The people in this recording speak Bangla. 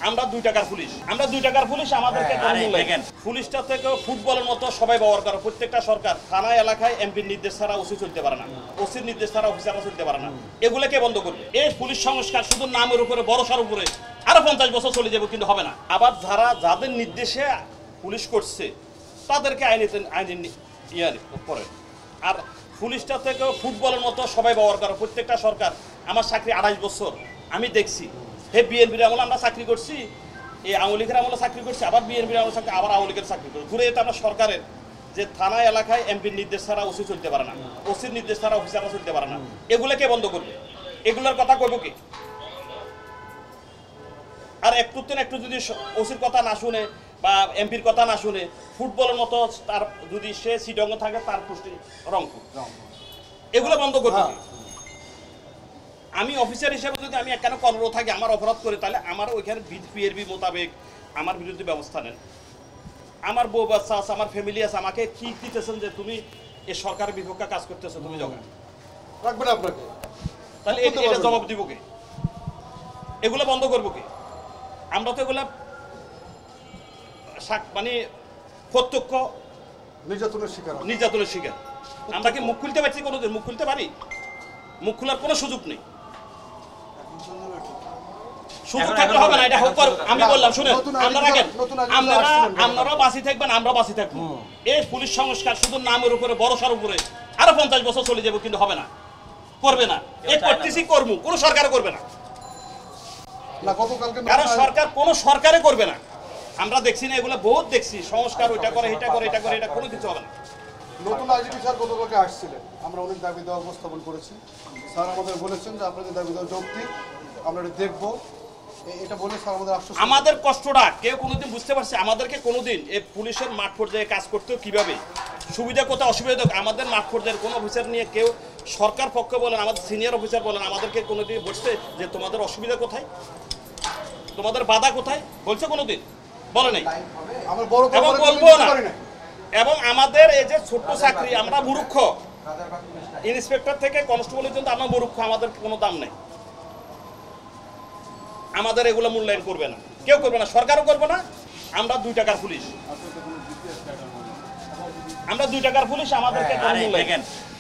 আমরা 2 টাকার পুলিশ, আমাদেরকে দেখেন পুলিশটা থেকে ফুটবলের মতো সবাই ব্যবহার করে। প্রত্যেকটা সরকার থানা এলাকায় এমপির নির্দেশ ছাড়া ওসি চলতে পারে না, ওসির নির্দেশ ছাড়া অফিসাররা চলতে পারে না। এগুলোকে বন্ধ করবে। এই পুলিশ সংস্কার শুধু নামের উপরে, ভরসার উপরে আরো 50 বছর চলে যাবে, কিন্তু হবে না। আবার যাদের নির্দেশে পুলিশ করছে তাদেরকে আইনের পরে। আর পুলিশটা থেকে ফুটবলের মতো সবাই ব্যবহার করে। প্রত্যেকটা সরকার, আমার চাকরি 28 বছর, আমি দেখছি। হে বিএনপির আমলে আমরা চাকরি করছি, এই আওয়ামী লীগের আমলে চাকরি করছি, আবার বিএনপির আমলে চাকরি, আবার আওয়ামী লীগের চাকরি করছি। ঘুরে এটা আমরা সরকারের যে থানা এলাকায় এমপির নির্দেশ ছাড়া ওসি চলতে পারে না, ওসির নির্দেশ ছাড়া অফিসাররা চলতে পারে না। এগুলোকে বন্ধ করবে। এগুলোর কথা কইব কি? আর একটু যদি ওসির কথা না শুনে বা এমপির কথা না শুনে, ফুটবলের মতো তার যদি সে সিডঙ্গ থাকে, তার পুষ্টি রংপুর, এগুলো বন্ধ করবে। আমি অফিসার হিসেবে যদি আমি কেন কর্মরত থাকি, আমার অপরাধ করে, তাহলে আমার ওইখানে পিএরবি মোতাবেক আমার বিরুদ্ধে ব্যবস্থা নেন। আমার বউ বাচ্চা আছে, আমার ফ্যামিলি আছে, আমাকে কি দিতেছেন যে তুমি এই সরকারের বিপক্ষে কাজ করতেছো, তুমি জগা রাখবে না আপনাকে, তাহলে এটা জবাব দিব কে? এগুলো বন্ধ করবো কে? আমরা তো এগুলা মানে প্রত্যক্ষ নির্যাতনের শিকার। আমরা কি মুখ খুলতে পারছি কোনোদিন? মুখ খুলতে পারি? মুখ খোলার কোনো সুযোগ নেই। সুযোগ থাকলে হবে না, এটা হোক। আমি বললাম শুনে, আপনারা বাঁচি থাকবেন, আমরা বাঁচি থাকবো। এই পুলিশ সংস্কার শুধু নামের উপরে, ভরসার উপরে আরো 50 বছর চলে যাবে, কিন্তু হবে না, করবে না। এই করতেছি, করবো, কোনো সরকারও করবে না। কারণ সরকার, কোনো সরকারে করবে না। আমরা দেখছি না, এগুলো বহুত দেখছি। সংস্কার ওইটা করে, এটা করে, এটা করে, এটা কোনো কিছু হবে না। নতুন আইজিপি স্যার গতকালকে আসছিলেন, আমরা অনেক দাবি দেওয়া উপস্থাপন করেছি। স্যার আমাদের বলেছেন যে আপনাদের দাবি দেওয়া যৌক্তিক, আমরা এটা দেখবো। এটা বলে স্যার আমাদের আশ্বস্ত। আমাদের কষ্টটা কেউ কোনোদিন বুঝতে পারছে? আমাদেরকে কোনোদিন এই পুলিশের মাঠ পর্যায়ে কাজ করতেও কিভাবে সুবিধা, কোথায় অসুবিধা, আমাদের মাঠ পর্যায়ের কোনো অফিসার নিয়ে কেউ, সরকার পক্ষ বলেন, আমাদের সিনিয়র অফিসার বলেন, আমাদেরকে কোনোদিন বলছে যে তোমাদের অসুবিধা কোথায়, তোমাদের বাধা কোথায়? বলছে কোনোদিন? বলে নাই, এবং বলবো না। এবং আমাদের এই যে ছোট্ট চাকরি, আমরা মূর্খ, ইন্সপেক্টর থেকে কনস্টেবল পর্যন্ত আমরা মূর্খ, আমাদের কোনো দাম নেই। আমাদের এগুলো মূল্যায়ন করবে না, কেউ করবে না, সরকারও করবে না। আমরা 2 টাকার পুলিশ, আমাদেরকে দেখেন